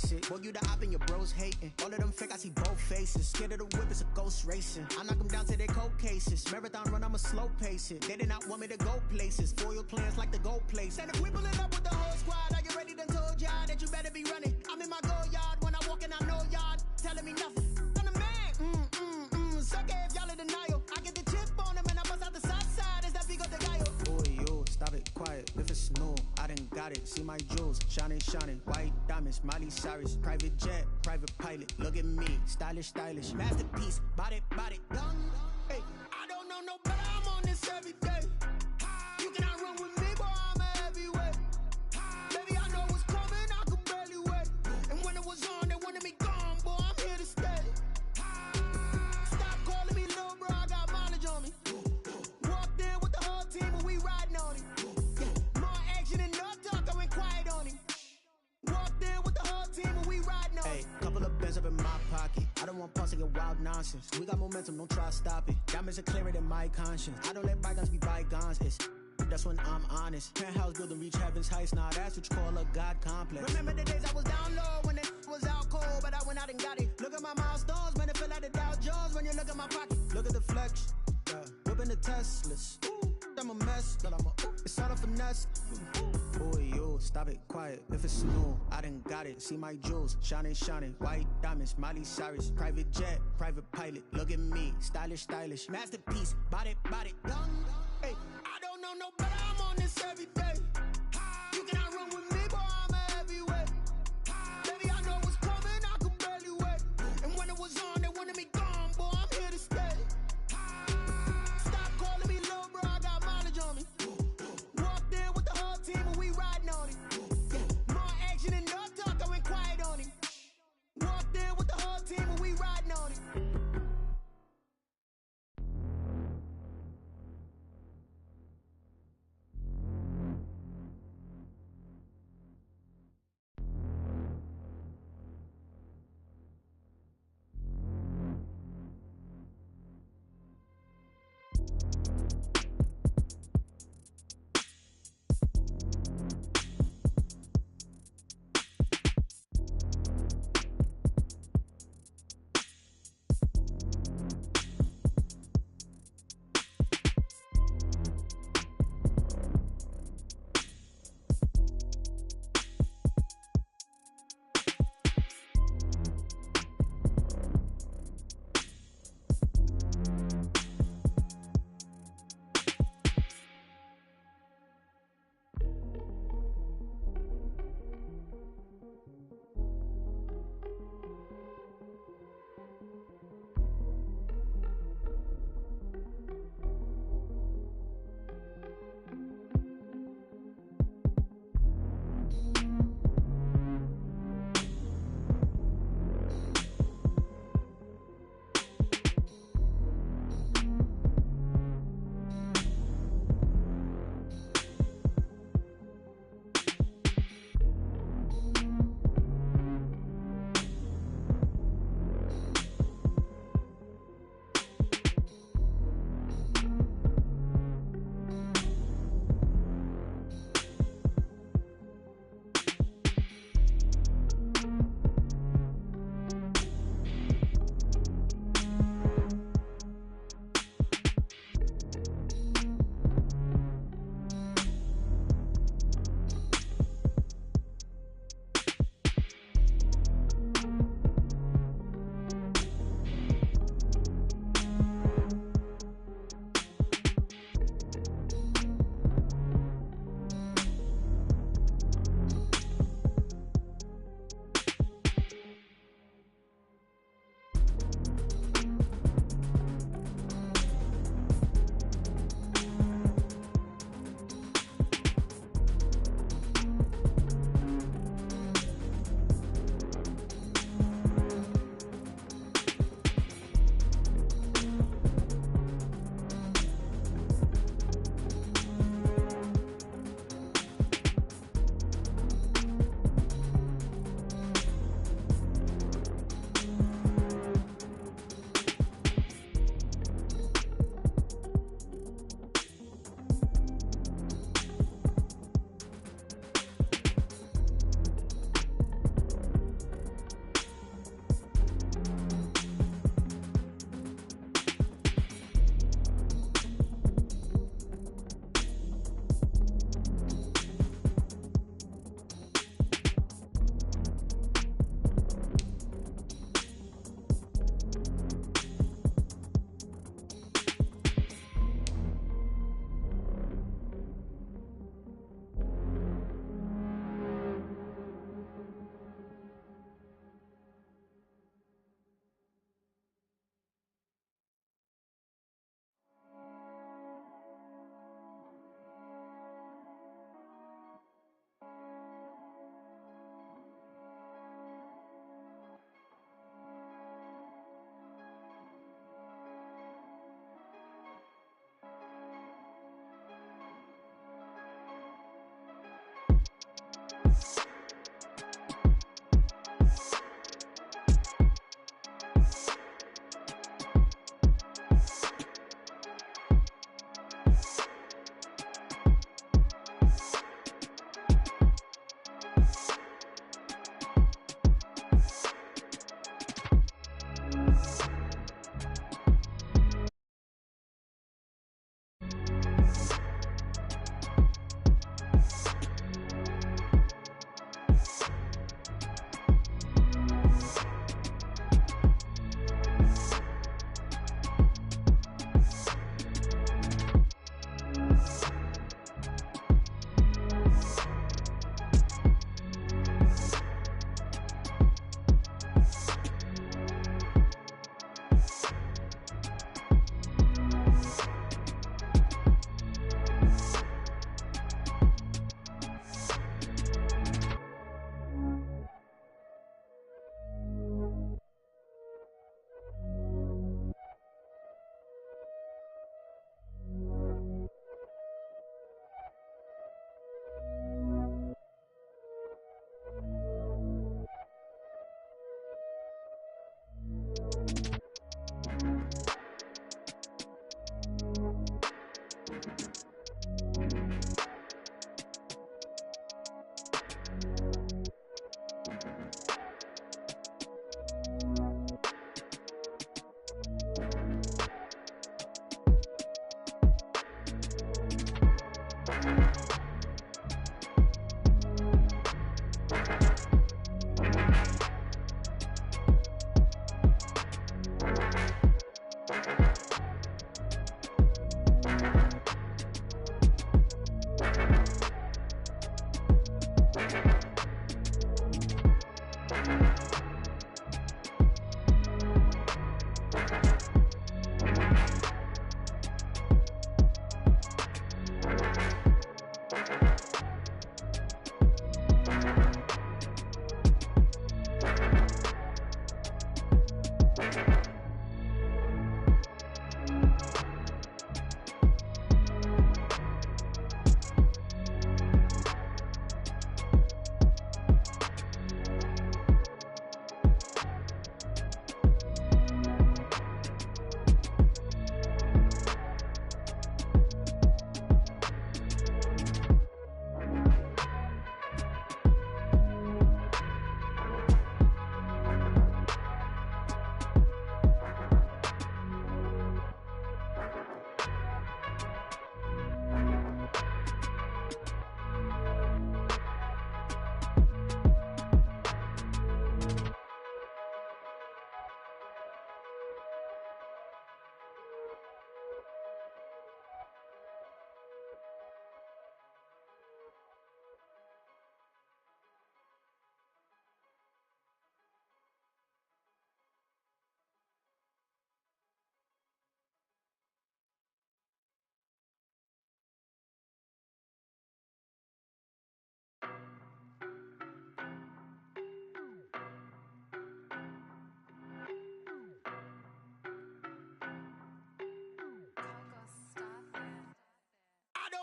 basic. Boy, you the op and your bros hating. All of them fake, I see both faces. Scared of the whip, it's a ghost racing. I knock them down to their cold cases. Marathon run, I'ma slow pace it. They did not want me to go places. Foil plans like the gold place. And if we pulling up with the whole squad, are you ready? Done told y'all that you better be running. I'm in my go yard when I walk in, I know y'all telling me nothing. I'm the man, suck it if y'all in denial. I get the chip on them and I bust out the south side. Is that big of the guy? Boy, yo, stop it, quiet. If it's new, I done got it. See my jewels, shining, white diamonds, Miley Cyrus, private jet, private pilot. Look at me, stylish, masterpiece, body, done. Hey, I don't know no better. I'm on this every day. You cannot run with me, boy. I'm a heavyweight. Baby, I know what's coming. I could barely wait. And when it was on, they wanted me gone, boy. I'm here to stay. Stop calling me little bro. I got mileage on me. Walked in with the whole team, and we riding on it. More action and no talk. I went quiet on him. Walked in with the whole team and we riding on. Hey, couple of bands up in my pocket. I don't want pulse to get wild nonsense. We got momentum, don't try to stop it. Diamonds are clearer than my conscience. I don't let bygones be bygones. That's when I'm honest. Penthouse building reach heaven's heights. Now that's what you call a God complex. Remember the days I was down low when it was out cold, but I went out and got it. Look at my milestones, man, it feel like the Dow Jones when you look at my pocket. Look at the flex, whipping the Teslas. I'm a mess, but it's all a finesse. Boy, yo, stop it, quiet. If it's new, I done got it. See my jewels, shining, white diamonds, Miley Cyrus, private jet, private pilot. Look at me, stylish, masterpiece, body, done. Hey, I don't know no better. I'm on this every day. You cannot run with me, boy. I'm a heavyweight. Baby, I know what's coming. I could barely wait. And when it was on, they wanted me gone, boy. I'm here to stay. Stop calling me little bro. I got mileage on me. Walked in with the whole team and we riding on it. More action and no talk. I went quiet on him. Walked in with the whole team and we riding on it.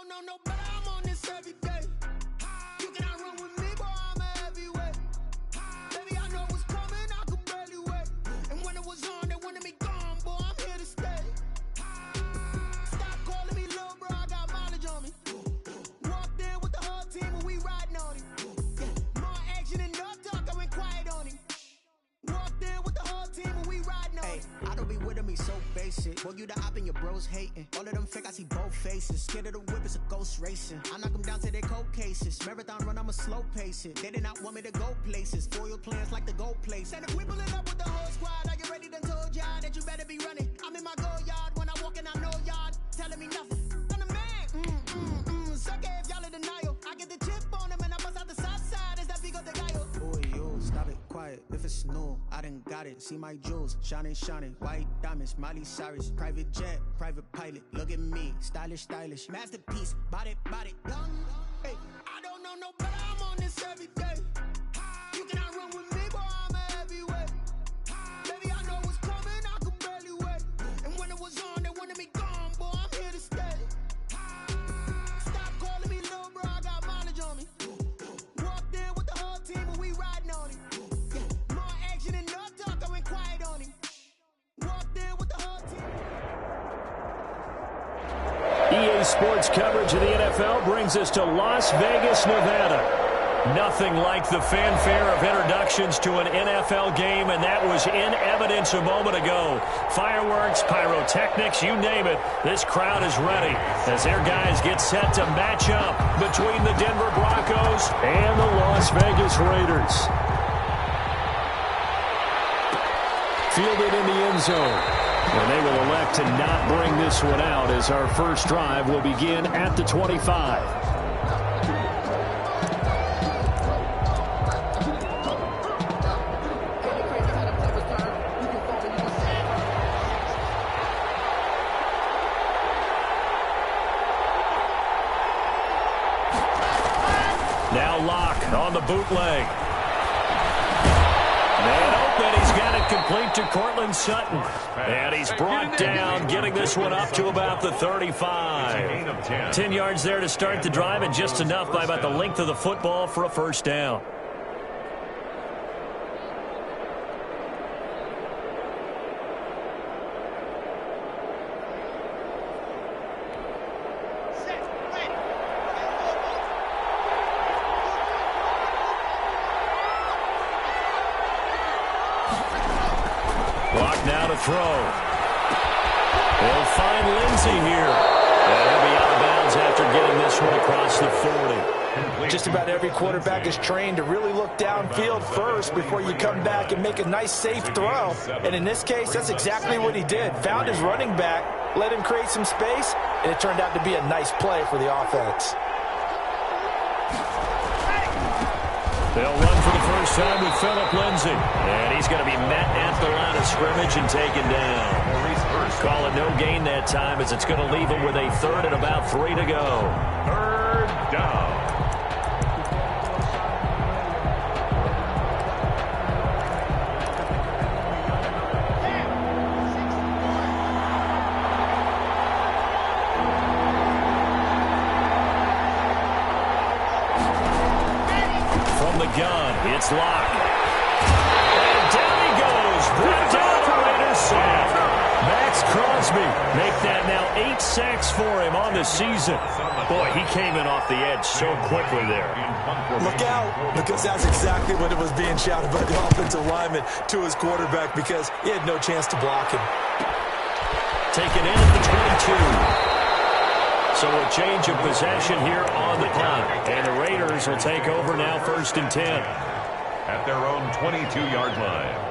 don't know no better, I'm on this every day. You cannot run with me, boy, I'm a heavyweight. Baby, I know what's coming, I could barely wait. And when it was on, they wanted me gone, boy, I'm here to stay. Stop calling me little bro, I got mileage on me. Walked in with the whole team and we riding on him. Yeah, more action and no talk, I went quiet on him. Walked in with the whole team and we riding on him. I don't be with me so basic. Boy, you the op and your bros hating. All of them fake, I see both faces. Scared of the whip, it's a ghost racing. I knock them down to their cold cases. Marathon run, I'ma slow pace it. They did not want me to go places. Foil plans like the gold place. And if we pulling up with the whole squad, are you ready? Done told y'all that you better be running. I'm in my go yard. When I walk in, I know y'all telling me nothing. I'm the man. Sucker if y'all in denial. I get the chip on him and I bust out the south side. Is that Vigo de Gallo? Boy, yo, stop it, quiet. If it's new, I done got it. See my jewels, shining, shining. White diamonds, Miley Cyrus. Private jet, private pilot. Look at me, stylish, stylish. Masterpiece, body, body, young. Hey, I don't know no better, I'm on this every day. You cannot run with me, boy, I'm a heavyweight. Baby, I know what's coming, I could barely wait. And when it was on, they wanted me gone, boy, I'm here to stay. Stop calling me little bro, I got mileage on me. Walked in with the whole team and we riding on him. Yeah, more action and no talk, I went quiet on him. Walked in with the whole team. EA Sports coverage of the NFL brings us to Las Vegas, Nevada. Nothing like the fanfare of introductions to an NFL game, and that was in evidence a moment ago. Fireworks, pyrotechnics, you name it. This crowd is ready as their guys get set to match up between the Denver Broncos and the Las Vegas Raiders. Fielded in the end zone. And they will elect to not bring this one out as our first drive will begin at the 25. Now Locke on the bootleg. And open, he's got it complete to Cortland Sutton. And he's brought down, getting this one up to about the 35. 10 yards there to start the drive, and just enough by about the length of the football for a first down. Clock now to throw. They'll find Lindsey here. And he'll be out of bounds after getting this one across the 40. Just about every quarterback is trained to really look downfield first before you come back and make a nice, safe throw. And in this case, that's exactly what he did. Found his running back, let him create some space, and it turned out to be a nice play for the offense. They'll run for the first time with Phillip Lindsay. And he's going to be met at the line of scrimmage and taken down. Call it no gain that time as it's going to leave him with a third and about 3 to go. Third down. Gun. It's locked. And down he goes. Brought down to Raiders sack. Max Crosby make that now 8 sacks for him on the season. Boy, he came in off the edge so quickly there. Look out, because that's exactly what it was being shouted by the offensive lineman to his quarterback because he had no chance to block him. Taken in at the 22. So a change of possession here on the punt. And the Raiders will take over now 1st and 10. At their own 22-yard line.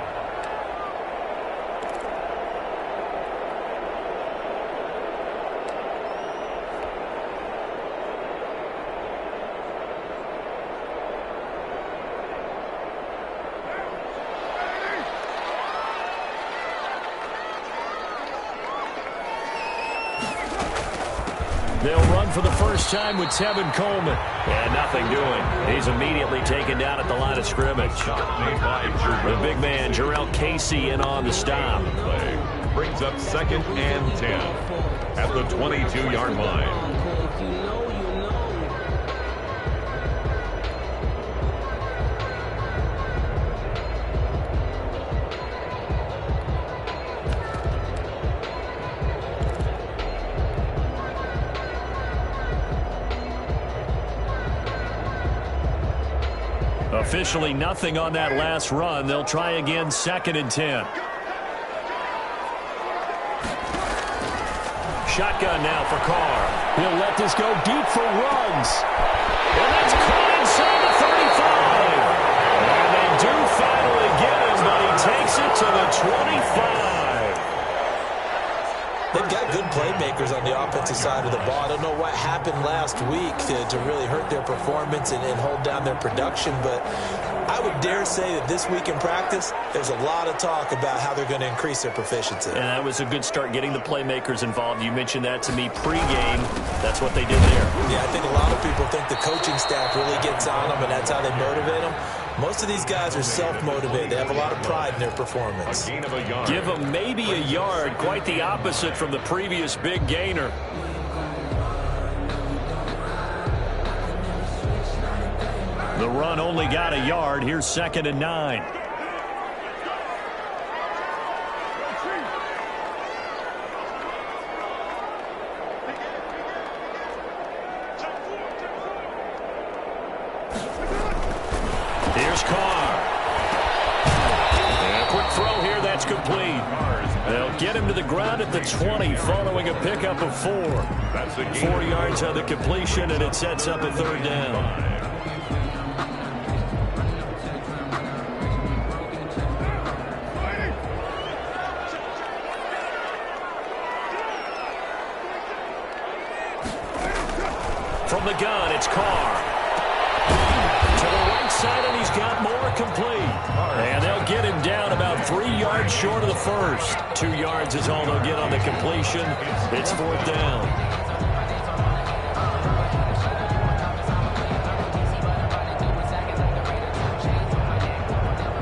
They'll run for the first time with Tevin Coleman. And nothing doing. He's immediately taken down at the line of scrimmage. The big man, Jarrell Casey, in on the stop. Brings up 2nd and 10 at the 22-yard line. Officially nothing on that last run. They'll try again 2nd and 10. Shotgun now for Carr. He'll let this go deep for runs. And that's caught inside the 35. And they do finally get him, but he takes it to the 25. They've got good playmakers on the offensive side of the ball. I don't know what happened last week to really hurt their performance and hold down their production, but I would dare say that this week in practice, there's a lot of talk about how they're going to increase their proficiency. And that was a good start getting the playmakers involved. You mentioned that to me pregame. That's what they did there. Yeah, I think a lot of people think the coaching staff really gets on them, and that's how they motivate them. Most of these guys are self-motivated. They have a lot of pride in their performance. Give them maybe a yard. Quite the opposite from the previous big gainer. The run only got a yard. Here's 2nd and 9. Here's Carr. And a quick throw here. That's complete. They'll get him to the ground at the 20 following a pickup of 4. 4 yards on the completion, and it sets up a 3rd down. From the gun, it's Carr. To the right side, and he's got more complete. And they'll get him down about 3 yards short of the first. 2 yards is all they'll get on the completion. It's 4th down.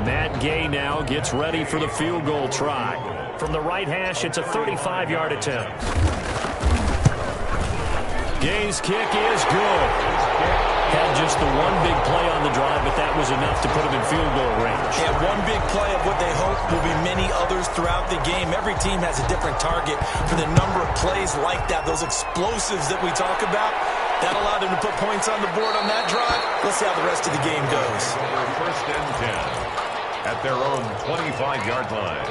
Matt Gay now gets ready for the field goal try. From the right hash, it's a 35-yard attempt. Gay's kick is good. Had just the one big play on the drive, but that was enough to put him in field goal range. Yeah, one big play of what they hope will be many others throughout the game. Every team has a different target for the number of plays like that, those explosives that we talk about. That allowed them to put points on the board on that drive. Let's see how the rest of the game goes. 1st and 10 at their own 25-yard line.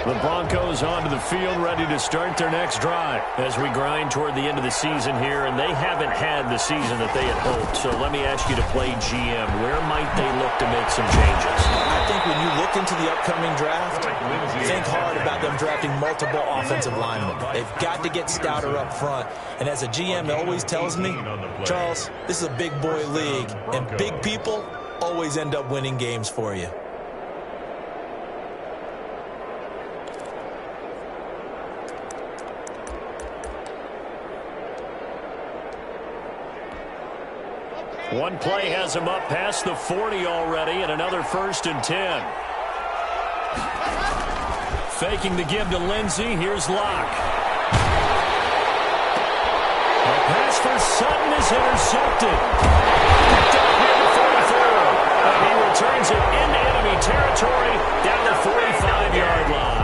The Broncos onto the field, ready to start their next drive as we grind toward the end of the season here, and they haven't had the season that they had hoped. So let me ask you to play GM. Where might they look to make some changes? I think when you look into the upcoming draft, think hard about them drafting multiple offensive linemen. They've got to get stouter up front. And as a GM, it always tells me, Charles, this is a big boy league, and big people always end up winning games for you. One play has him up past the 40 already, and another 1st and 10. Faking the give to Lindsey. Here's Locke. The pass for Sutton is intercepted. Picked up near the 44. And he returns it into enemy territory down the 45-yard line.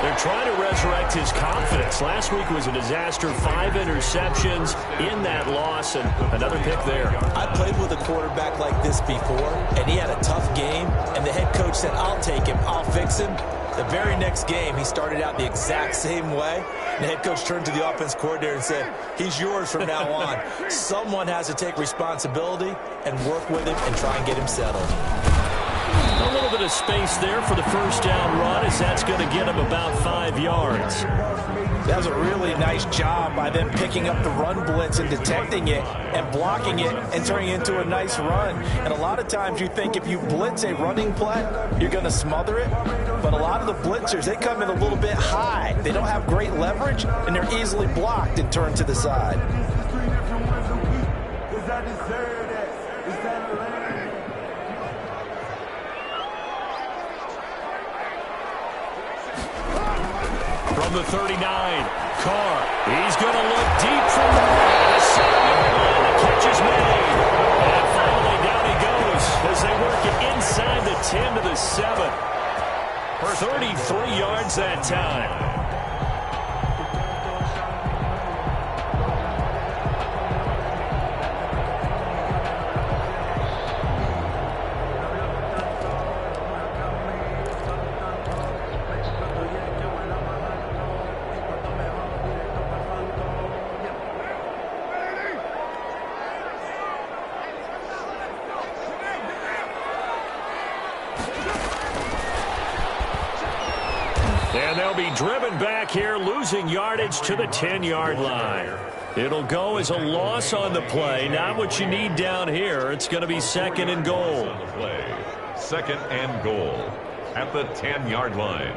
They're trying to resurrect his confidence. Last week was a disaster. 5 interceptions in that loss, and another pick there. I played with a quarterback like this before, and he had a tough game, and the head coach said, I'll take him, I'll fix him. The very next game, he started out the exact same way. The head coach turned to the offense coordinator and said, he's yours from now on. Someone has to take responsibility and work with him and try and get him settled. A little bit of space there for the first down run, as that's going to get him about 5 yards. That was a really nice job by them picking up the run blitz and detecting it and blocking it and turning it into a nice run. And a lot of times you think if you blitz a running play, you're going to smother it. But a lot of the blitzers, they come in a little bit high. They don't have great leverage, and they're easily blocked and turned to the side. From the 39, Carr. He's going to look deep from the 7-yard line. The catch is made. And finally down he goes as they work it inside the 10 to the 7. For 33 yards that time. And they'll be driven back here, losing yardage to the 10-yard line. It'll go as a loss on the play. Not what you need down here. It's going to be 2nd and goal. On the play, 2nd and goal at the 10-yard line.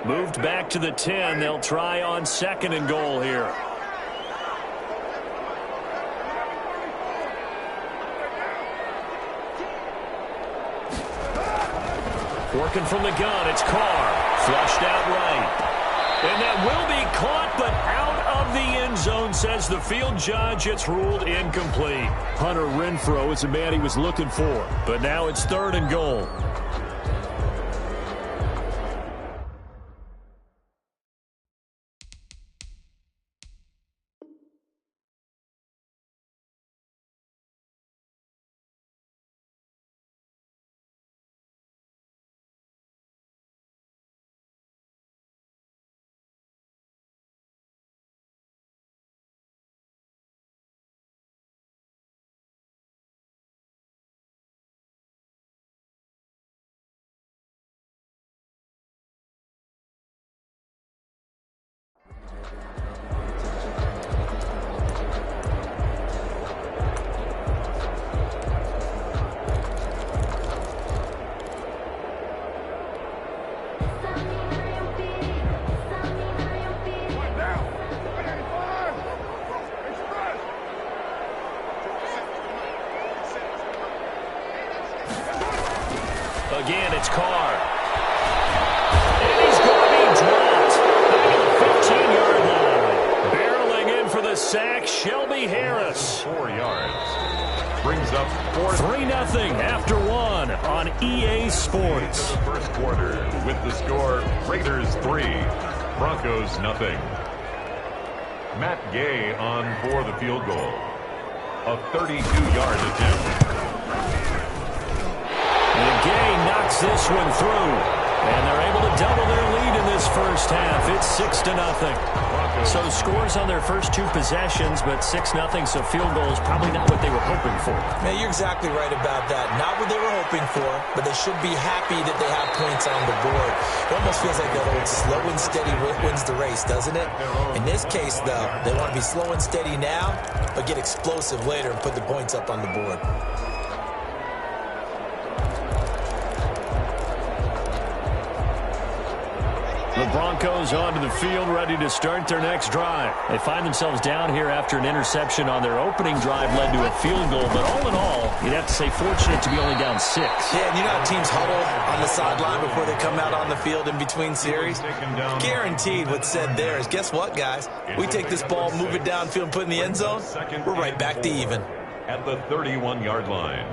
Moved back to the 10. They'll try on 2nd and goal here. Working from the gun, it's Carr. Flushed out right. And that will be caught, but out of the end zone, says the field judge. It's ruled incomplete. Hunter Renfrow is the man he was looking for. But now it's 3rd and goal. Again, it's Carr. And he's going to be dropped at the 15-yard line. Barreling in for the sack, Shelby Harris. 4 yards. Brings up 3-0 after 1 on EA Sports. The first quarter with the score Raiders 3, Broncos 0. Matt Gay on for the field goal. a 32-yard attempt. And Gay knocks this one through. And they're able to double their lead in this first half. It's 6-0. So scores on their first two possessions, but 6-0, so field goal is probably not what they were hoping for. Man, you're exactly right about that. Not what they were hoping for, but they should be happy that they have points on the board. It almost feels like that old slow and steady wins the race, doesn't it? In this case, though, they want to be slow and steady now, but get explosive later and put the points up on the board. The Broncos onto the field, ready to start their next drive. They find themselves down here after an interception on their opening drive led to a field goal. But all in all, you'd have to say fortunate to be only down 6. Yeah, and you know how teams huddle on the sideline before they come out on the field in between series? Guaranteed what's said there is, guess what, guys? We take this ball, move it downfield, and put it in the end zone, we're right back to even. At the 31-yard line.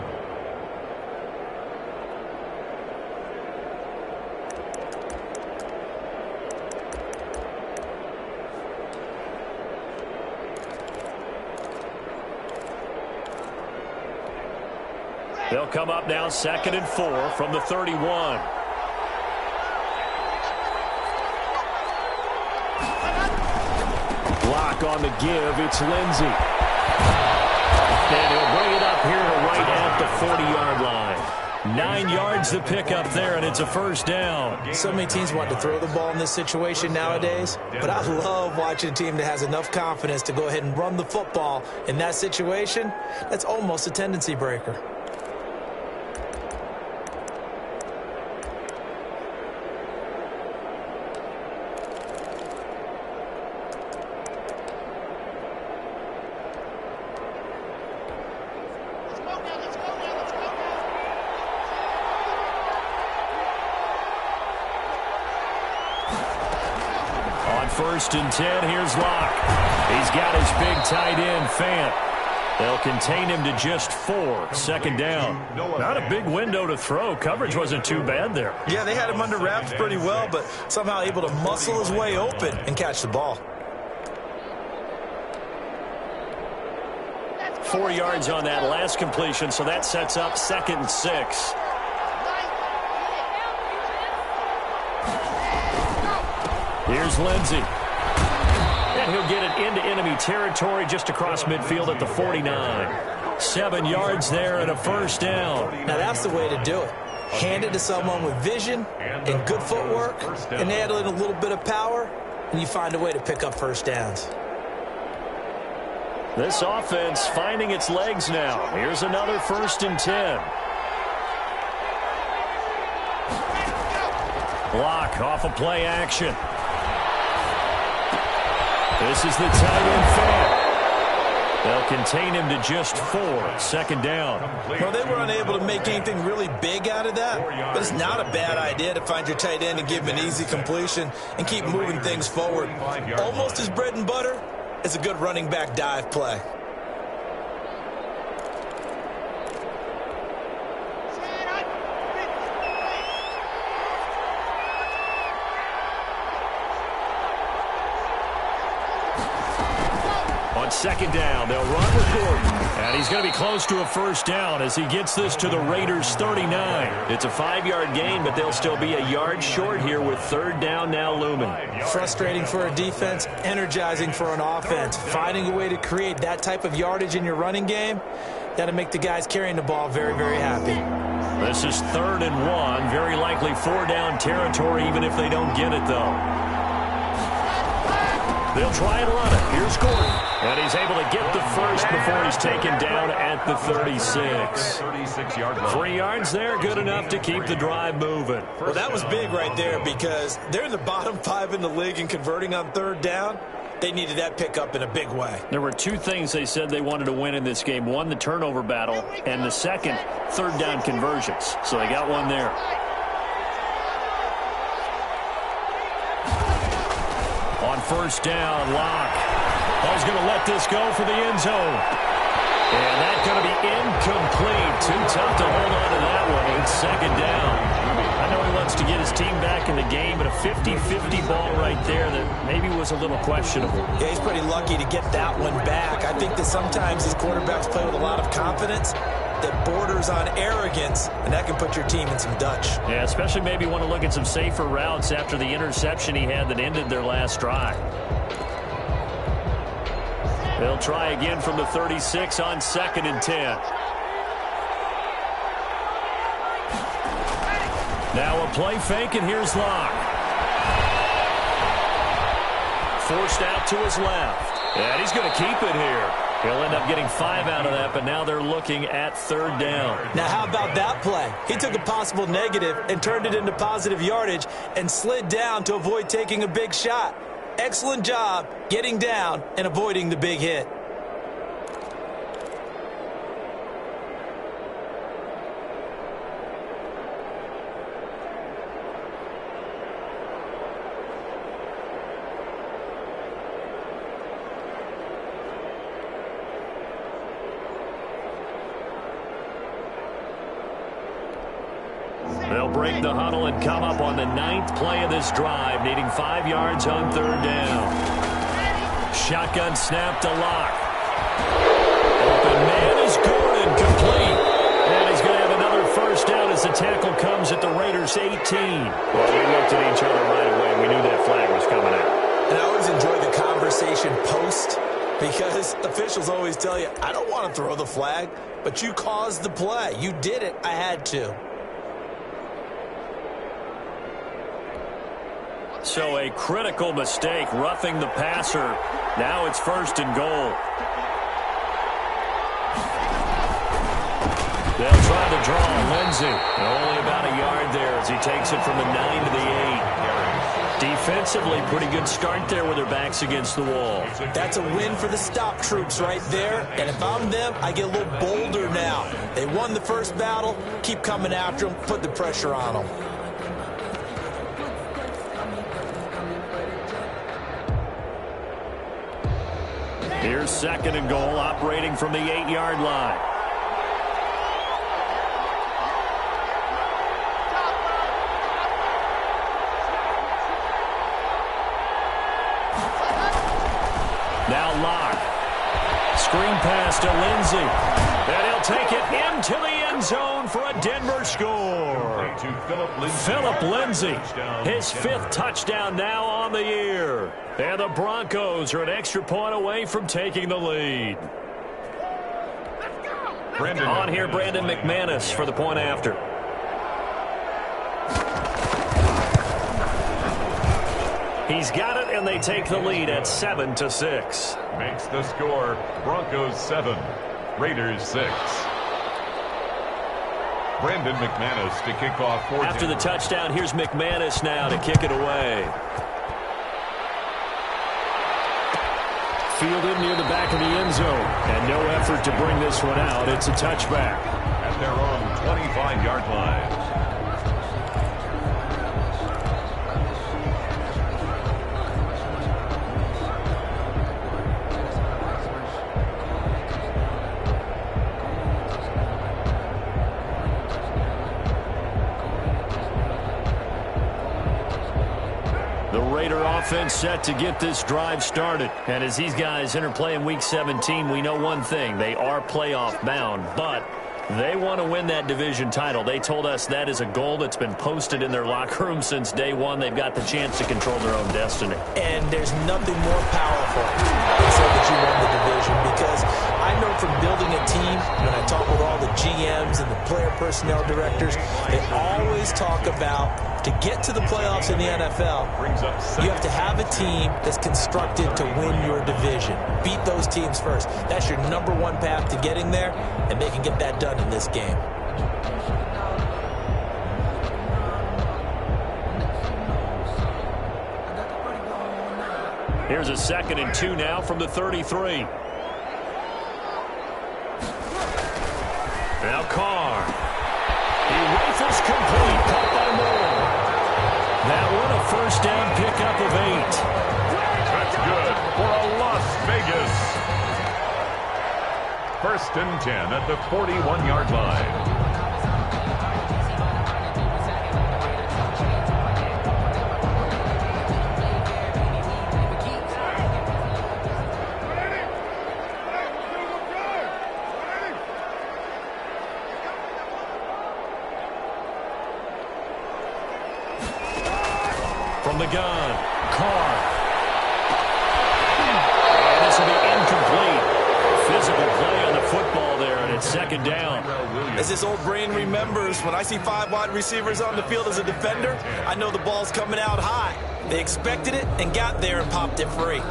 They'll come up now 2nd and 4 from the 31. Block on the give. It's Lindsey. And he'll bring it up here to right at the 40-yard line. 9 yards to pick up there, and it's a first down. So many teams want to throw the ball in this situation nowadays, but I love watching a team that has enough confidence to go ahead and run the football. In that situation, that's almost a tendency breaker. First and 10, here's Locke. He's got his big tight end, Fant. They'll contain him to just 4. 2nd down. Not a big window to throw. Coverage wasn't too bad there. Yeah, they had him under wraps pretty well, but somehow able to muscle his way open and catch the ball. 4 yards on that last completion, so that sets up 2nd and 6. Here's Lindsey. And he'll get it into enemy territory just across midfield at the 49. 7 yards there and a first down. Now that's the way to do it. Hand it to someone with vision and good footwork, and add in a little bit of power, and you find a way to pick up first downs. This offense finding its legs now. Here's another 1st and 10. Block off of play action. This is the tight end Fant. They'll contain him to just 4. 2nd down. Well, they were unable to make anything really big out of that, but it's not a bad idea to find your tight end and give him an easy completion and keep moving things forward. Almost as bread and butter as a good running back dive play. On 2nd down, they'll run with Gordon. And he's going to be close to a first down as he gets this to the Raiders' 39. It's a 5-yard gain, but they'll still be a yard short here with 3rd down now looming. Frustrating for a defense, energizing for an offense. Finding a way to create that type of yardage in your running game, that'll make the guys carrying the ball very, very happy. This is 3rd and 1. Very likely 4-down territory, even if they don't get it, though. They'll try and run it. Here's Gordon. And he's able to get the first before he's taken down at the 36. 3 yards there, good enough to keep the drive moving. Well, that was big right there because they're in the bottom 5 in the league and converting on 3rd down. They needed that pickup in a big way. There were 2 things they said they wanted to win in this game. One, the turnover battle, and the second, 3rd down conversions. So they got one there. On 1st down, Locke. He's going to let this go for the end zone. And that's going to be incomplete. Too tough to hold on to that one. It's 2nd down. I know he wants to get his team back in the game, but a 50-50 ball right there that maybe was a little questionable. Yeah, he's pretty lucky to get that one back. I think that sometimes these quarterbacks play with a lot of confidence that borders on arrogance, and that can put your team in some Dutch. Yeah, especially maybe want to look at some safer routes after the interception he had that ended their last drive. They'll try again from the 36 on 2nd and 10. Now a play fake, and here's Locke. Forced out to his left. And he's going to keep it here. He'll end up getting 5 out of that, but now they're looking at 3rd down. Now, how about that play? He took a possible negative and turned it into positive yardage and slid down to avoid taking a big shot. Excellent job getting down and avoiding the big hit. They'll break the huddle and come up on the 9th play of this drive, needing 5 yards on 3rd down. Shotgun snap to Locke. Open man is Gordon, complete. And he's going to have another 1st down as the tackle comes at the Raiders' 18. Well, we looked at each other right away. We knew that flag was coming out. And I always enjoy the conversation post, because officials always tell you, I don't want to throw the flag, but you caused the play. You did it. I had to. So a critical mistake, roughing the passer. Now it's 1st and goal. They'll try to draw Lindsey. Only about a yard there as he takes it from the 9 to the 8. Defensively, pretty good start there with their backs against the wall. That's a win for the stop troops right there. And if I'm them, I get a little bolder now. They won the first battle. Keep coming after them. Put the pressure on them. Here's 2nd and goal, operating from the 8-yard line. Now Locke. Screen pass to Lindsey. And he'll take it into the end zone for a Denver score. Phillip Lindsey, his 5th touchdown now on the year. And the Broncos are an extra point away from taking the lead. On here, Brandon McManus for the point after. He's got it, and they take the lead at 7-6. Makes the score Broncos 7, Raiders 6. Brandon McManus to kick off for After the touchdown, here's McManus now to kick it away. Fielded near the back of the end zone. And no effort to bring this one out. It's a touchback. At their own 25-yard line. Offense set to get this drive started. And as these guys interplay in Week 17, we know one thing. They are playoff bound, but they want to win that division title. They told us that is a goal that's been posted in their locker room since day one. They've got the chance to control their own destiny. And there's nothing more powerful than saying that you won the division, because I know from building a team, when I talk with all the GMs and the player personnel directors, they always talk about, to get to the playoffs in the NFL, you have to have a team that's constructed to win your division. Beat those teams first. That's your #1 path to getting there, and they can get that done in this game. Here's a 2nd and 2 now from the 33. Now Carr. He rifles complete. Caught by Moore. That one a 1st down pickup of 8. That's good for a Las Vegas. 1st and 10 at the 41-yard line. from the gun. Carr. And this will be incomplete. Physical play on the football there, and it's second down. As this old brain remembers, when I see 5 wide receivers on the field as a defender, I know the ball's coming out high. They expected it and got there and popped it free.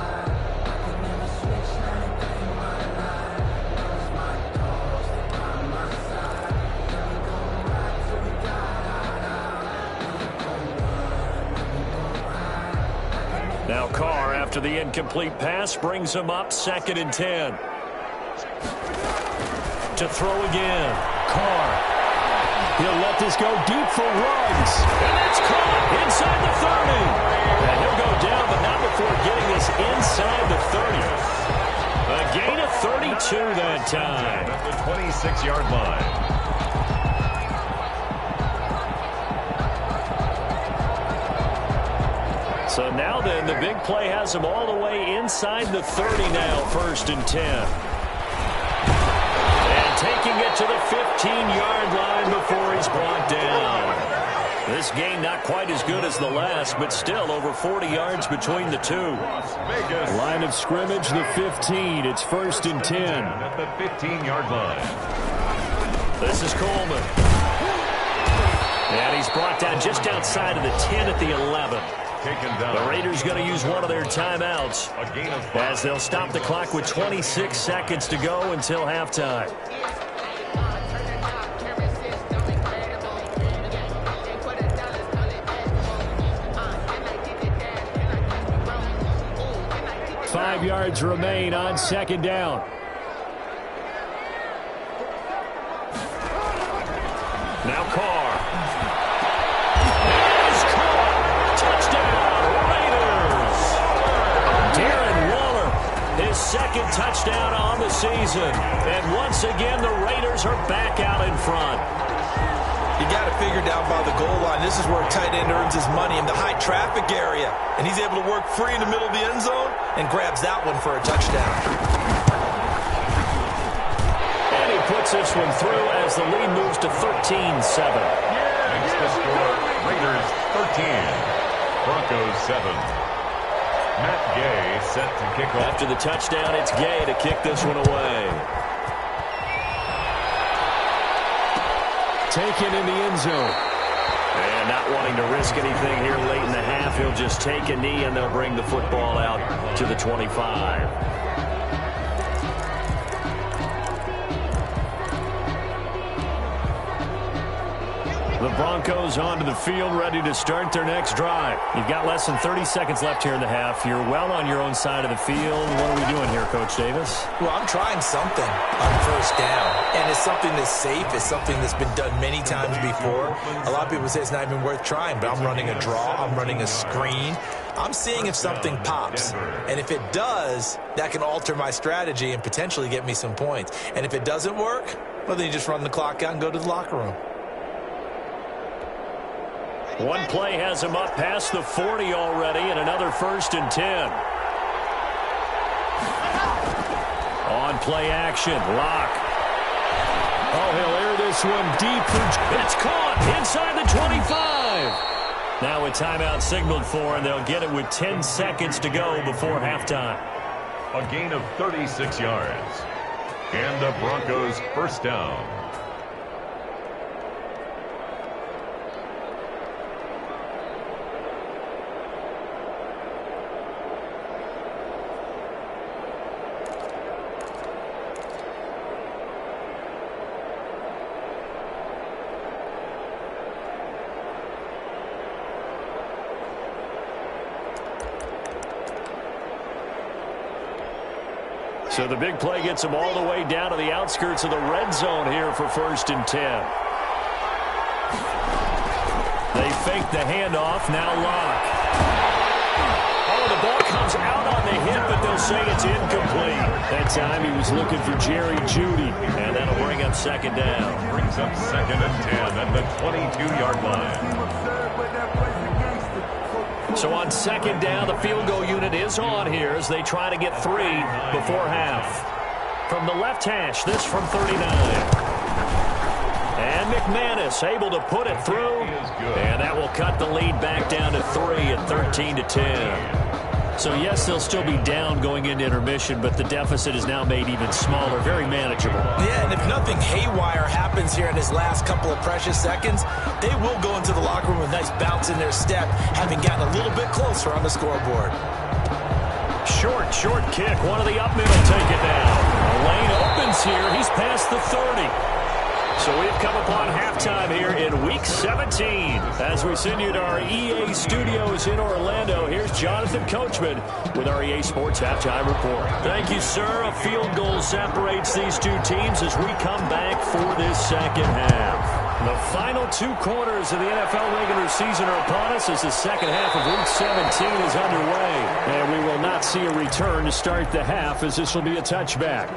Now Carr, after the incomplete pass, brings him up 2nd and 10. To throw again. Carr. He'll let this go deep for Ruggs. And it's caught inside the 30. And he'll go down, but not before getting this inside the 30. A gain of 32 that time. At the 26-yard line. So now then, the big play has him all the way inside the 30 now, 1st and 10. And taking it to the 15-yard line before he's brought down. This game not quite as good as the last, but still over 40 yards between the two. Line of scrimmage, the 15. It's 1st and 10. At the 15-yard line. This is Coleman. And he's brought down just outside of the 10 at the 11. The Raiders going to use one of their timeouts as they'll stop the clock with 26 seconds to go until halftime. Five yards remain on 2nd down. Now Carr. His 2nd touchdown on the season. And once again, the Raiders are back out in front. You got to figure down by the goal line. This is where a tight end earns his money, in the high traffic area. And he's able to work free in the middle of the end zone and grabs that one for a touchdown. And he puts this one through as the lead moves to 13-7. Makes the score Raiders 13, Broncos 7. Matt Gay set to kick off. After the touchdown, it's Gay to kick this one away. Taken in the end zone. And not wanting to risk anything here late in the half, he'll just take a knee and they'll bring the football out to the 25. The Broncos onto the field, ready to start their next drive. You've got less than 30 seconds left here in the half. You're well on your own side of the field. What are we doing here, Coach Davis? Well, I'm trying something on 1st down, and it's something that's safe. It's something that's been done many times before. A lot of people say it's not even worth trying, but I'm running a draw. I'm running a screen. I'm seeing if something pops, and if it does, that can alter my strategy and potentially get me some points. And if it doesn't work, well, then you just run the clock out and go to the locker room. One play has him up past the 40 already, and another 1st and 10. On play action, Locke. Oh, he'll air this one deep. It's caught inside the 25. Now a timeout signaled for, and they'll get it with 10 seconds to go before halftime. A gain of 36 yards. And the Broncos 1st down. So the big play gets them all the way down to the outskirts of the red zone here for 1st and 10. They fake the handoff. Now Locke. Oh, the ball comes out on the hit, but they'll say it's incomplete. That time he was looking for Jerry Jeudy, and that'll bring up 2nd down. Brings up 2nd and 10 at the 22-yard line. So on 2nd down, the field goal unit is on here as they try to get 3 before half. From the left hash, this from 39. And McManus able to put it through. And that will cut the lead back down to 3 at 13-10. So, yes, they'll still be down going into intermission, but the deficit is now made even smaller, very manageable. Yeah, and if nothing haywire happens here in his last couple of precious seconds, they will go into the locker room with a nice bounce in their step, having gotten a little bit closer on the scoreboard. Short kick. One of the up middle take it down. The lane opens here. He's past the 30. So we've come upon halftime here in Week 17. As we send you to our EA studios in Orlando, here's Jonathan Coachman with our EA Sports Halftime Report. Thank you, sir. A field goal separates these two teams as we come back for this second half. The final 2 quarters of the NFL regular season are upon us as the second half of Week 17 is underway. And we will not see a return to start the half as this will be a touchback.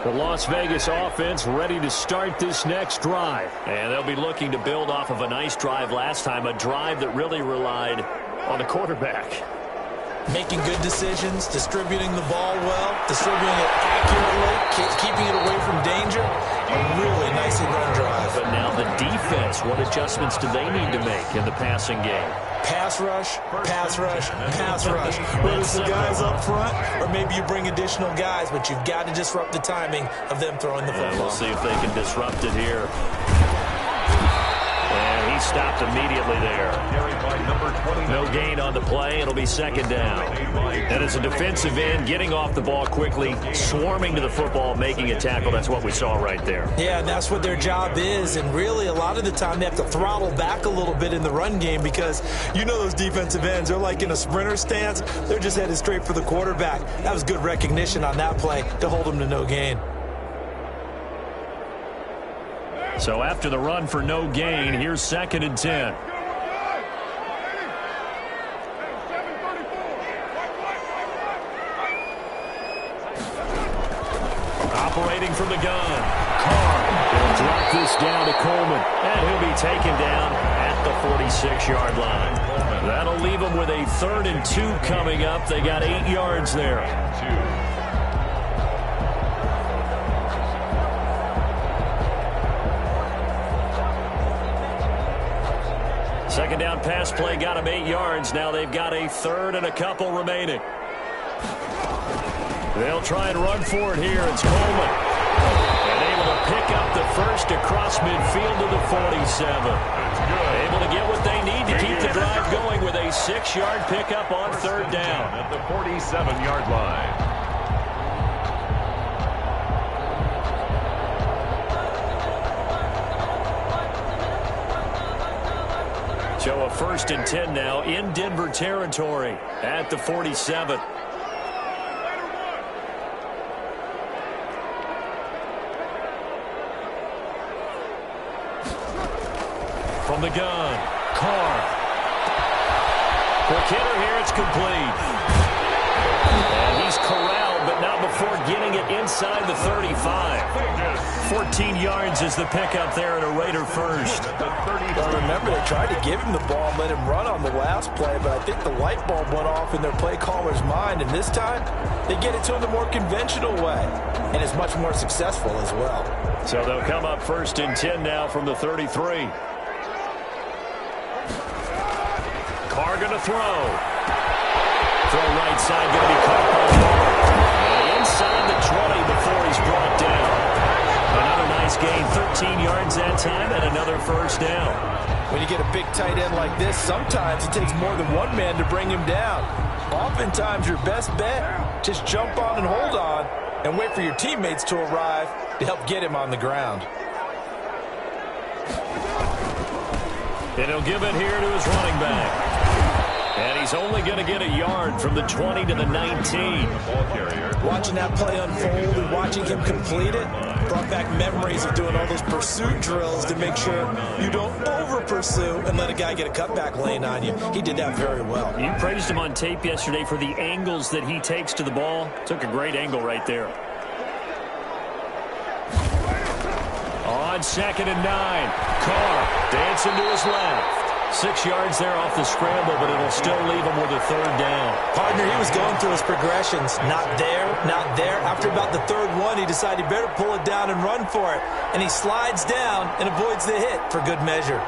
The Las Vegas offense ready to start this next drive. And they'll be looking to build off of a nice drive last time, a drive that really relied on the quarterback. Making good decisions, distributing the ball well, distributing it accurately, keeping it away from danger. A really nicely run drive. But now the defense, what adjustments do they need to make in the passing game? Pass rush, pass rush, pass rush. Whether it's the guys up front or maybe you bring additional guys, but you've got to disrupt the timing of them throwing the football. We'll see if they can disrupt it here. And he stopped immediately there. No gain on the play. It'll be second down. And as a defensive end, getting off the ball quickly, swarming to the football, making a tackle. That's what we saw right there. Yeah, and that's what their job is. And really, a lot of the time, they have to throttle back a little bit in the run game because you know those defensive ends, they're like in a sprinter stance. They're just headed straight for the quarterback. That was good recognition on that play to hold them to no gain. So after the run for no gain, here's 2nd and 10. Operating from the gun. Carr will drop this down to Coleman. And he'll be taken down at the 46-yard line. That'll leave them with a 3rd and 2 coming up. They got 8 yards there. Second down pass play got them 8 yards. Now they've got a 3rd and a couple remaining. They'll try and run for it here. It's Coleman. And able to pick up the first across midfield to the 47. Able to get what they need to keep the drive going with a 6-yard pickup on 3rd down. At the 47-yard line. So a 1st and 10 now in Denver territory at the 47. From the gun, Carr. Quick hitter here, it's complete. And he's corralled, but not before getting it inside the 35. 14 yards is the pickup there and a Raider first. Well, remember, they tried to give him the ball and let him run on the last play, but I think the light bulb went off in their play caller's mind, and this time they get it to him the more conventional way, and it's much more successful as well. So they'll come up 1st and 10 now from the 33. Carr going to throw. Throw right side, going to be caught by Carr. Inside the 20 before he's brought down. Another nice gain, 13 yards that time, and another 1st down. When you get a big tight end like this, sometimes it takes more than one man to bring him down. Oftentimes, your best bet, just jump on and hold on and wait for your teammates to arrive to help get him on the ground. And he'll give it here to his running back. And he's only going to get a yard from the 20 to the 19. Watching that play unfold and watching him complete it brought back memories of doing all those pursuit drills to make sure you don't over-pursue and let a guy get a cutback lane on you. He did that very well. You praised him on tape yesterday for the angles that he takes to the ball. Took a great angle right there. On 2nd and 9, Carr dancing to his left. 6 yards there off the scramble, but it'll still leave him with a 3rd down. Partner, he was going through his progressions. Not there, not there. After about the 3rd one, he decided he better pull it down and run for it. And he slides down and avoids the hit for good measure.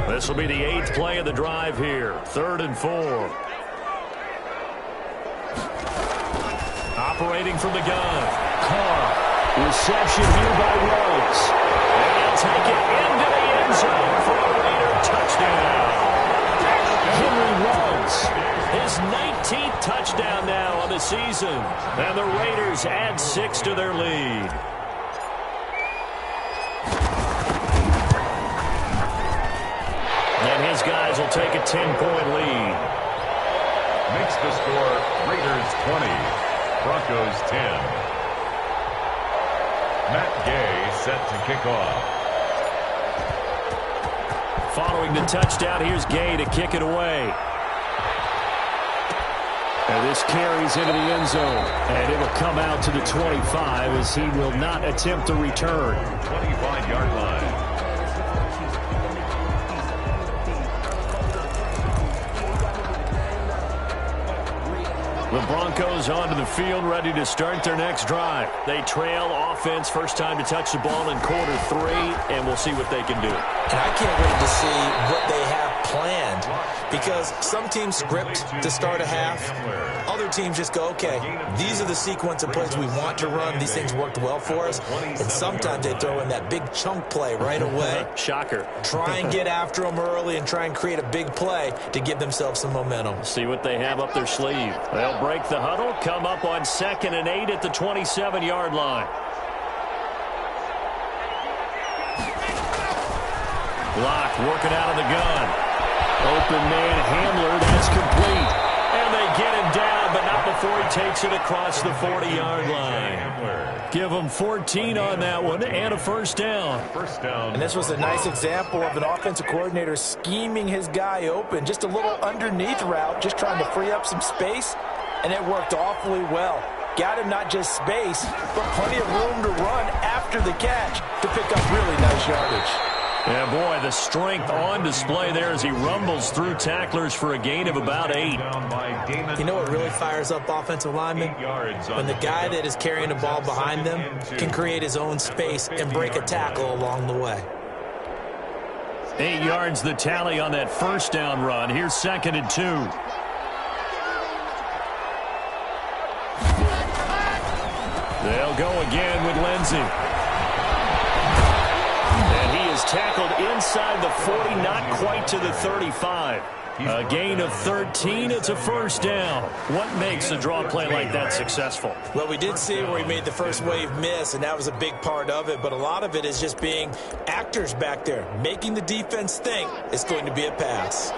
This will be the 8th play of the drive here. 3rd and 4. Operating from the gun. Carr. Reception here by Rhodes. And he'll take it into the end zone for a Raider touchdown. Henry Rhodes. His 19th touchdown now on the season. And the Raiders add 6 to their lead. And his guys will take a 10-point lead. Makes the score Raiders 20, Broncos 10. Matt Gay set to kick off. Following the touchdown, here's Gay to kick it away. And this carries into the end zone. And it'll come out to the 25 as he will not attempt the return. 25-yard line. The Broncos onto the field, ready to start their next drive. They trail offense, first time to touch the ball in quarter 3, and we'll see what they can do. And I can't wait to see what they have planned, because some teams script to start a half. Other teams just go, okay, these are the sequence of plays we want to run. These things worked well for us. And sometimes they throw in that big chunk play right away. Shocker. Try and get after them early and try and create a big play to give themselves some momentum. See what they have up their sleeve. They'll break the huddle, come up on 2nd and 8 at the 27-yard line. Blocked, working out of the gun. Open man, Hamler, that's complete. And they get him down, but not before he takes it across the 40-yard line. Give him 14 on that one and a first down. And this was a nice example of an offensive coordinator scheming his guy open. Just a little underneath route, just trying to free up some space, and it worked awfully well. Got him not just space, but plenty of room to run after the catch to pick up really nice yardage. Yeah, boy, the strength on display there as he rumbles through tacklers for a gain of about 8. You know what really fires up offensive linemen? When the guy that is carrying the ball behind them can create his own space and break a tackle along the way. 8 yards the tally on that first down run. Here's 2nd and 2. They'll go again with Lindsey. Tackled inside the 40, not quite to the 35. A gain of 13, it's a first down. What makes a draw play like that successful? Well, we did see where he made the first wave miss, and that was a big part of it, but a lot of it is just being actors back there, making the defense think it's going to be a pass.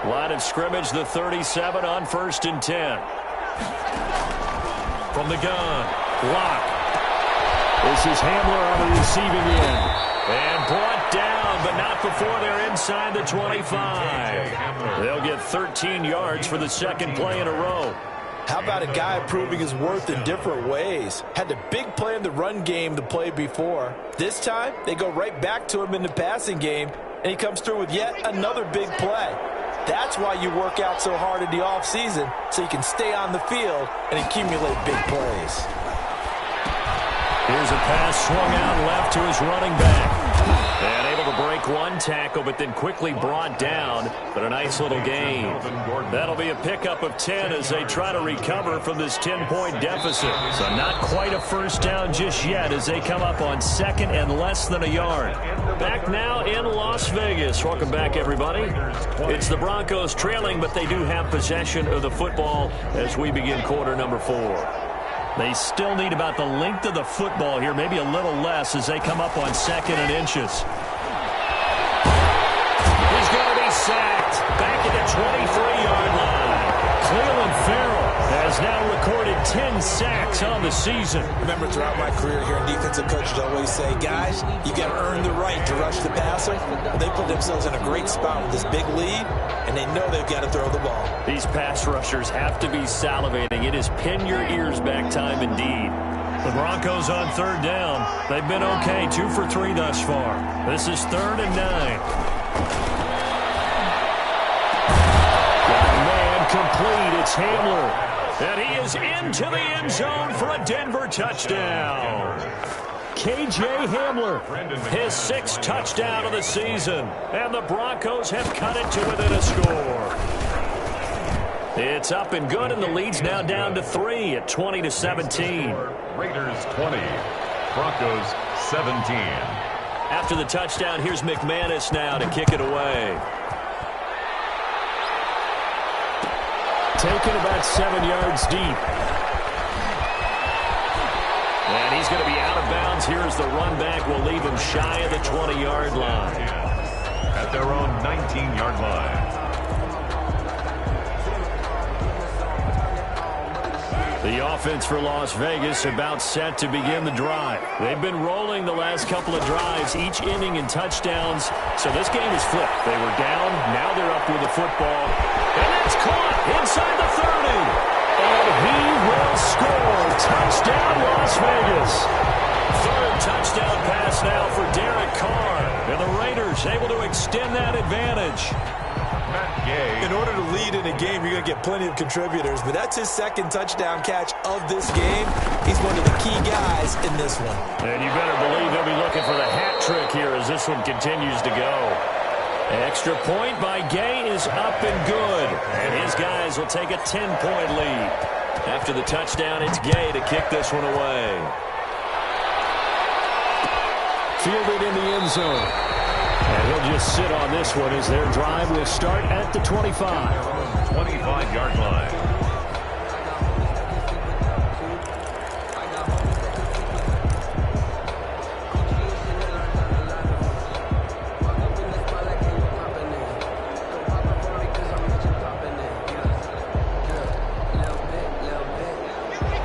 Line of scrimmage, the 37 on 1st and 10. From the gun, Locke. This is Hamler on the receiving end. And brought down, but not before they're inside the 25. They'll get 13 yards for the 2nd play in a row. How about a guy proving his worth in different ways? Had the big play in the run game the play before. This time, they go right back to him in the passing game, and he comes through with yet another big play. That's why you work out so hard in the offseason, so you can stay on the field and accumulate big plays. Here's a pass swung out left to his running back. And able to break one tackle, but then quickly brought down. But a nice little gain. That'll be a pickup of 10 as they try to recover from this 10-point deficit. So not quite a first down just yet as they come up on second and less than a yard. Back now in Las Vegas. Welcome back, everybody. It's the Broncos trailing, but they do have possession of the football as we begin quarter number 4. They still need about the length of the football here, maybe a little less as they come up on second and inches. He's going to be sacked back at the 23-yard line. Cleveland Farrell has now recorded 10 sacks on the season. Remember, throughout my career here in defensive coaches always say, guys, you got to earn the right to rush the passer. They put themselves in a great spot with this big lead, and they know they've got to throw the ball. These pass rushers have to be salivating. It is pin your ears back time indeed. The Broncos on third down. They've been okay, 2 for 3 thus far. This is 3rd and 9. Complete. It's Hamler. And he is into the end zone for a Denver touchdown. K.J. Hamler, his 6th touchdown of the season. And the Broncos have cut it to within a score. It's up and good, and the lead's now down to 3 at 20-17. Raiders 20, Broncos 17. After the touchdown, here's McManus now to kick it away. Taken about 7 yards deep. And he's going to be out of bounds. Here's the run back. Will leave him shy of the 20-yard line. At their own 19-yard line. The offense for Las Vegas about set to begin the drive. They've been rolling the last couple of drives, each inning in touchdowns. So this game is flipped. They were down. Now they're up with the football. And that's caught inside the 30. And he will score. Touchdown, Las Vegas. 3rd touchdown pass now for Derek Carr. And the Raiders able to extend that advantage. In order to lead in a game, you're going to get plenty of contributors, but that's his 2nd touchdown catch of this game. He's one of the key guys in this one. And you better believe he'll be looking for the hat trick here as this one continues to go. Extra point by Gay is up and good. And his guys will take a 10-point lead. After the touchdown, it's Gay to kick this one away. Fielded in the end zone. And he'll just sit on this one as their drive will start at the 25. 25-yard line.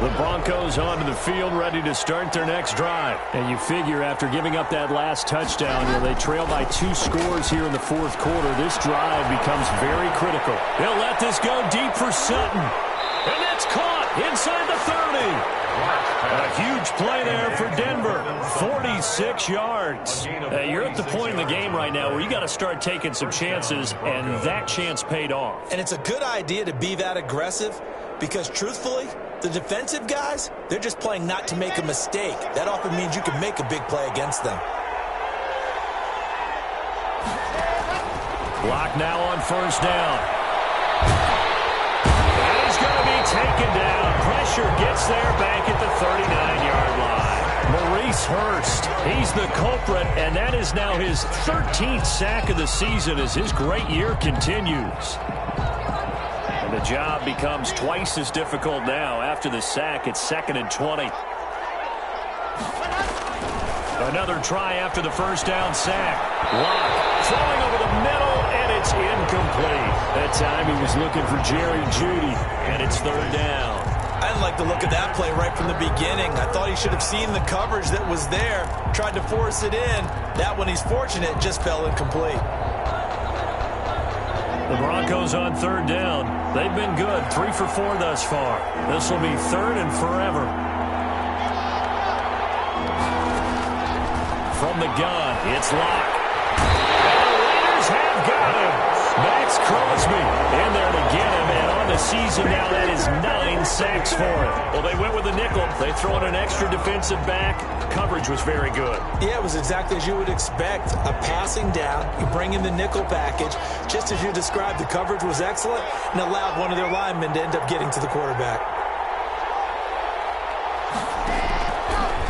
The Broncos onto the field, ready to start their next drive. And you figure after giving up that last touchdown, they trail by 2 scores here in the 4th quarter. This drive becomes very critical. They'll let this go deep for Sutton. And it's caught inside the 30. A huge play there for Denver. 46 yards. You're at the point in the game right now where you got to start taking some chances, and that chance paid off. And it's a good idea to be that aggressive because, truthfully, the defensive guys, they're just playing not to make a mistake. That often means you can make a big play against them. Block now on 1st down. And he's going to be taken down. Pressure gets there back at the 39-yard line. Maurice Hurst, he's the culprit, and that is now his 13th sack of the season as his great year continues. The job becomes twice as difficult now after the sack. It's 2nd and 20. Another try after the 1st down sack. Locke throwing over the middle, and it's incomplete. That time he was looking for Jerry Jeudy, and it's 3rd down. I didn't like the look of that play right from the beginning. I thought he should have seen the coverage that was there, tried to force it in. That one, he's fortunate, just fell incomplete. The Broncos on 3rd down. They've been good, 3 for 4 thus far. This will be 3rd and forever. From the gun, it's Locke. And the Raiders have got him. Max Crosby in there to get him, and on the season now, that is 9 sacks for him. Well, they went with a nickel. They throw in an extra defensive back. Coverage was very good. Yeah, it was exactly as you would expect. A passing down, you bring in the nickel package. Just as you described, the coverage was excellent and allowed one of their linemen to end up getting to the quarterback.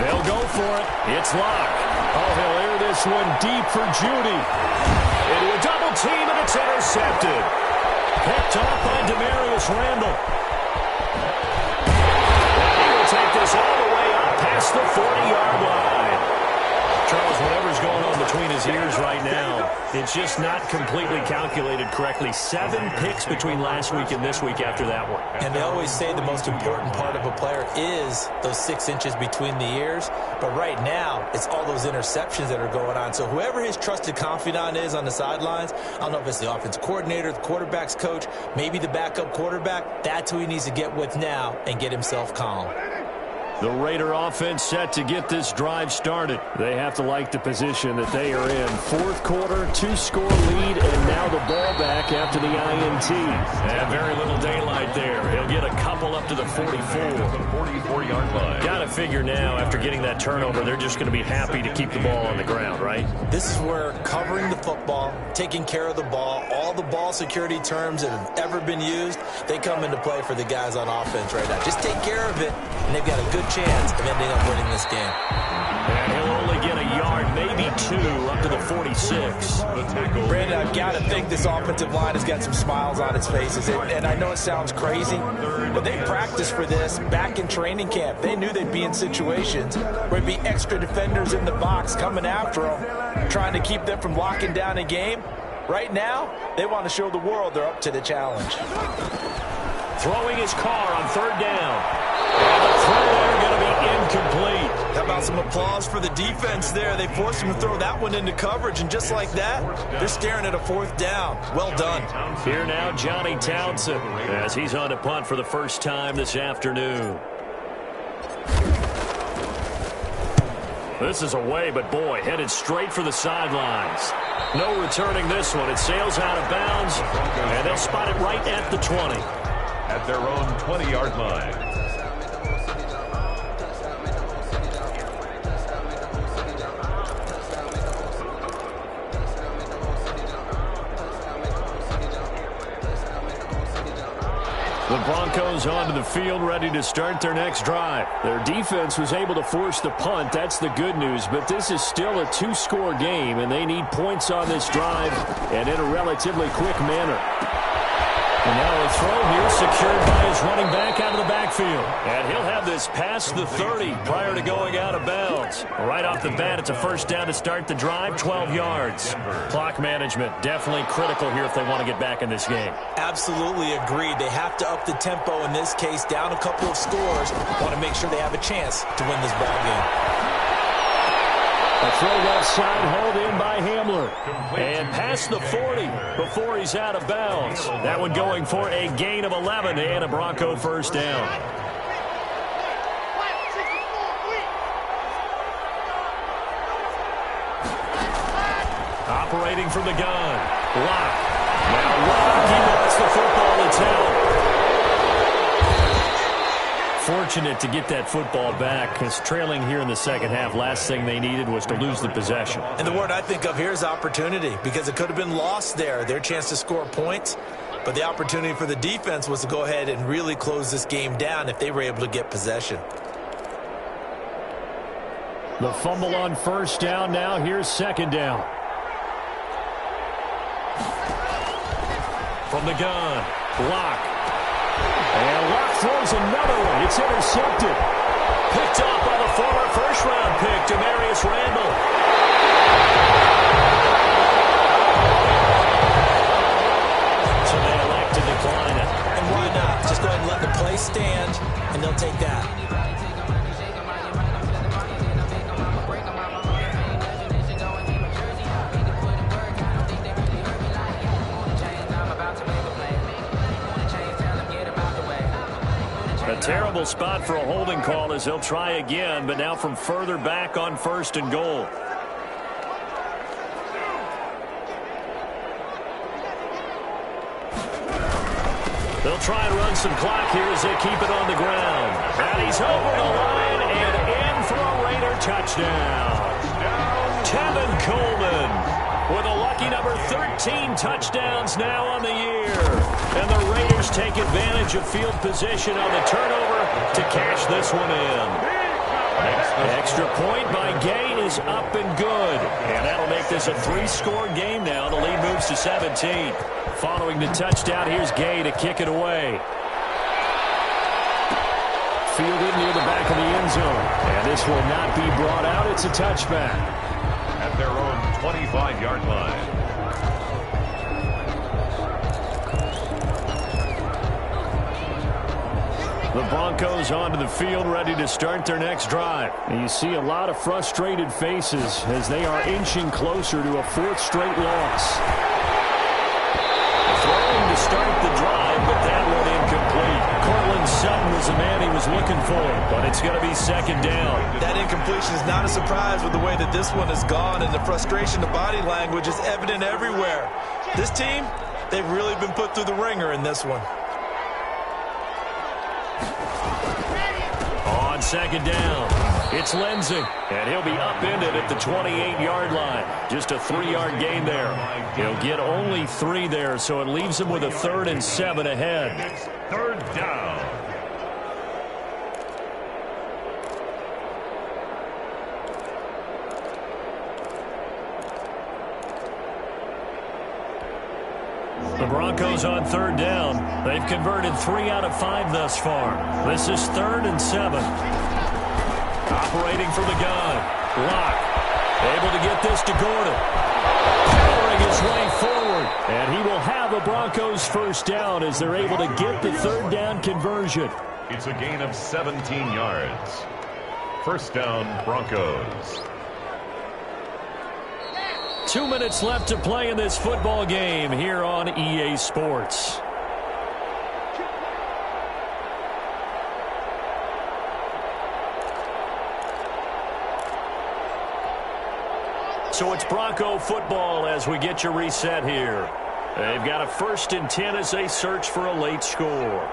They'll go for it. It's Locke. Oh, he'll air this one deep for Judy. Into a double team, and it's intercepted. Picked off by Demarius Randall. And he will take this all the way up past the 40-yard line. Charles, whatever's going on between his ears right now, it's just not completely calculated correctly. 7 picks between last week and this week after that one. And they always say the most important part of a player is those 6 inches between the ears. But right now, it's all those interceptions that are going on. So whoever his trusted confidant is on the sidelines, I don't know if it's the offensive coordinator, the quarterback's coach, maybe the backup quarterback, that's who he needs to get with now and get himself calm. The Raider offense set to get this drive started. They have to like the position that they are in. Fourth quarter, 2-score lead, and now the ball back after the INT. And very little daylight there. He'll get a couple up to the 44. The 44-yard line. Got to figure now, after getting that turnover, they're just going to be happy to keep the ball on the ground, right? This is where covering the football, taking care of the ball, all the ball security terms that have ever been used, they come into play for the guys on offense right now. Just take care of it, and they've got a good chance of ending up winning this game. And he'll only get a yard, maybe 2, up to the 46. Brandon, I've got to think this offensive line has got some smiles on its faces. And I know it sounds crazy, but they practiced for this back in training camp. They knew they'd be in situations where it'd be extra defenders in the box coming after them, trying to keep them from locking down a game. Right now, they want to show the world they're up to the challenge. Throwing his car on 3rd down. And the throw there going to be incomplete. How about some applause for the defense there? They forced him to throw that one into coverage, and just like that, they're staring at a 4th down. Well done. Here now, Johnny Townsend, as he's on to punt for the first time this afternoon. This is away, but boy, headed straight for the sidelines. No returning this one. It sails out of bounds, and they'll spot it right at the 20. At their own 20-yard line. The Broncos onto the field, ready to start their next drive. Their defense was able to force the punt. That's the good news, but this is still a 2-score game, and they need points on this drive and in a relatively quick manner. And now a throw here secured by his running back out of the backfield. And he'll have this past the 30 prior to going out of bounds. Right off the bat, it's a first down to start the drive, 12 yards. Clock management definitely critical here if they want to get back in this game. Absolutely agreed. They have to up the tempo in this case, down a couple of scores. Want to make sure they have a chance to win this ball game. A throw left side, hauled in by Hamler. And past the 40 before he's out of bounds. That one going for a gain of 11 and a Bronco first down. Operating from the gun. Locke. Now Locke, he wants the football. It's held. Fortunate to get that football back, because trailing here in the second half, last thing they needed was to lose the possession. And the word I think of here is opportunity, because it could have been lost there, their chance to score points. But the opportunity for the defense was to go ahead and really close this game down if they were able to get possession. The fumble on first down. Now here's second down. From the gun, Locke. And Locke throws another one. It's intercepted. Picked off by the former first-round pick, Demarius Randall. So they elect to decline it. And why not? Just go ahead and let the play stand, and they'll take that. A terrible spot for a holding call as he'll try again, but now from further back on 1st and goal. They'll try and run some clock here as they keep it on the ground. And he's over the line and in for a Raider touchdown. Tevin Coleman with a lucky number 13 touchdowns now on the year. And the Raiders take advantage of field position on the turnover to cash this one in. Extra point by Gay is up and good. And that'll make this a 3-score game now. The lead moves to 17. Following the touchdown, here's Gay to kick it away. Fielded near the back of the end zone. And this will not be brought out. It's a touchback. At their own 25-yard line. The Broncos onto the field, ready to start their next drive. And you see a lot of frustrated faces as they are inching closer to a 4th straight loss. Throwing to start the drive, but that one incomplete. Cortland Sutton was the man he was looking for, but it's going to be 2nd down. That incompletion is not a surprise with the way that this one has gone, and the frustration, the body language is evident everywhere. This team, they've really been put through the ringer in this one. On 2nd down, it's Lindsay, and he'll be upended at the 28-yard line. Just a 3-yard gain there. He'll get only 3 there, so it leaves him with a 3rd and 7 ahead. It's 3rd down. The Broncos on 3rd down. They've converted 3 out of 5 thus far. This is 3rd and 7. Operating from the gun. Locke. Able to get this to Gordon. Powering his way forward. And he will have a Broncos 1st down as they're able to get the 3rd down conversion. It's a gain of 17 yards. 1st down, Broncos. 2 minutes left to play in this football game here on EA Sports. So it's Bronco football as we get you reset here. They've got a 1st and 10 as they search for a late score.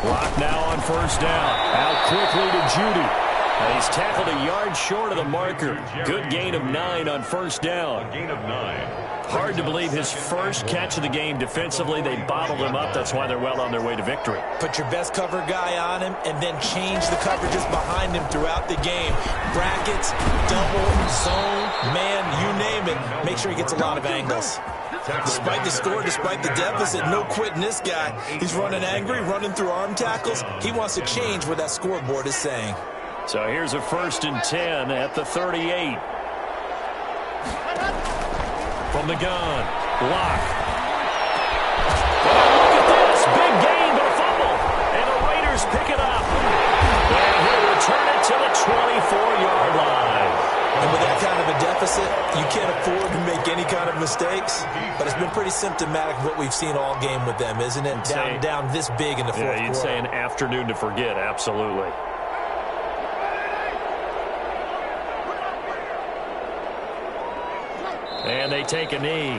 Block now on 1st down. Out quickly to Judy. And he's tackled a yard short of the marker. Good gain of 9 on 1st down. A gain of 9. Hard to believe his first catch of the game. Defensively, they bottled him up. That's why they're well on their way to victory. Put your best cover guy on him and then change the coverages behind him throughout the game. Brackets, double, zone, man, you name it. Make sure he gets a lot of angles. Despite the score, despite the deficit, no quitting this guy. He's running angry, running through arm tackles. He wants to change what that scoreboard is saying. So here's a 1st and 10 at the 38. From the gun, Locke. Oh, look at this. Big gain, but a fumble. And the Raiders pick it up. And he'll return it to the 24-yard line. And with that kind of a deficit, you can't afford to make any kind of mistakes. But it's been pretty symptomatic of what we've seen all game with them, isn't it? Down this big in the fourth quarter. You'd say an afternoon to forget, absolutely. And they take a knee.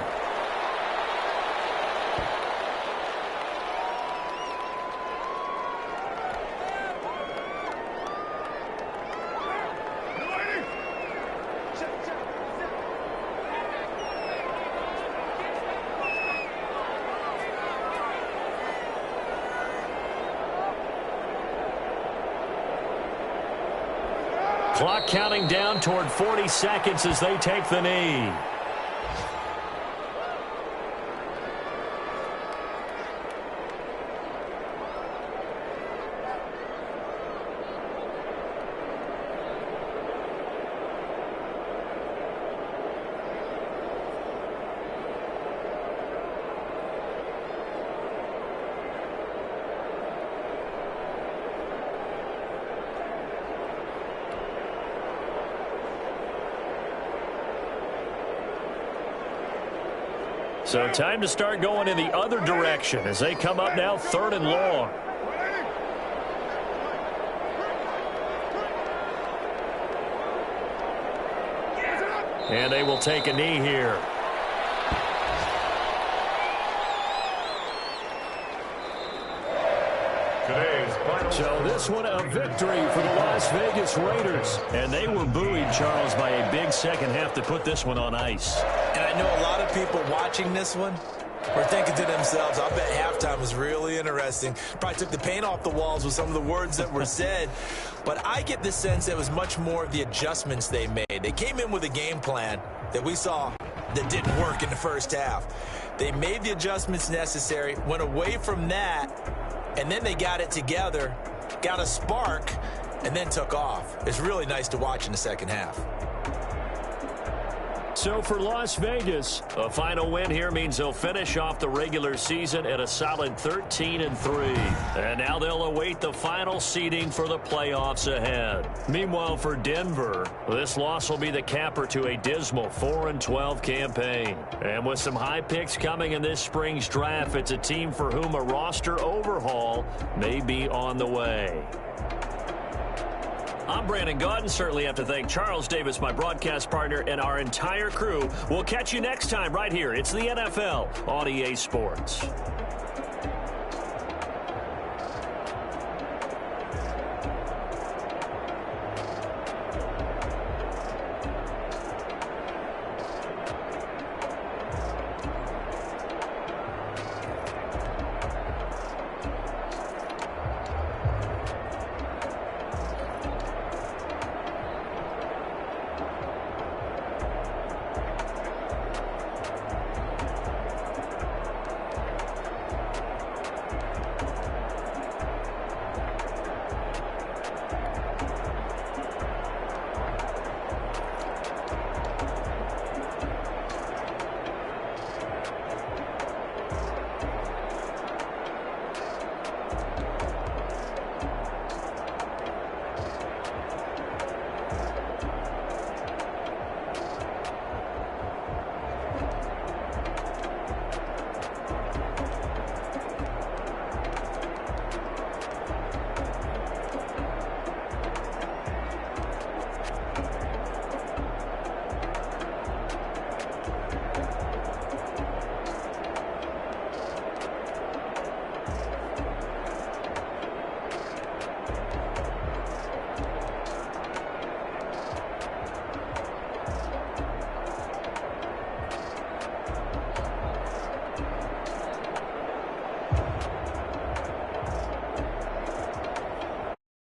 Clock counting down toward 40 seconds as they take the knee. So time to start going in the other direction as they come up now 3rd and long. And they will take a knee here. So this one a victory for the Las Vegas Raiders. And they were buoyed, Charles, by a big second half to put this one on ice. And I know a lot of people watching this one were thinking to themselves, I bet halftime was really interesting. Probably took the paint off the walls with some of the words that were said. But I get the sense it was much more of the adjustments they made. They came in with a game plan that we saw that didn't work in the first half. They made the adjustments necessary, went away from that, and then they got it together, got a spark, and then took off. It's really nice to watch in the second half. So for Las Vegas, a final win here means they'll finish off the regular season at a solid 13-3. And now they'll await the final seeding for the playoffs ahead. Meanwhile, for Denver, this loss will be the capper to a dismal 4-12 campaign. And with some high picks coming in this spring's draft, it's a team for whom a roster overhaul may be on the way. I'm Brandon Gaudin. Certainly have to thank Charles Davis, my broadcast partner, and our entire crew. We'll catch you next time right here. It's the NFL on EA Sports.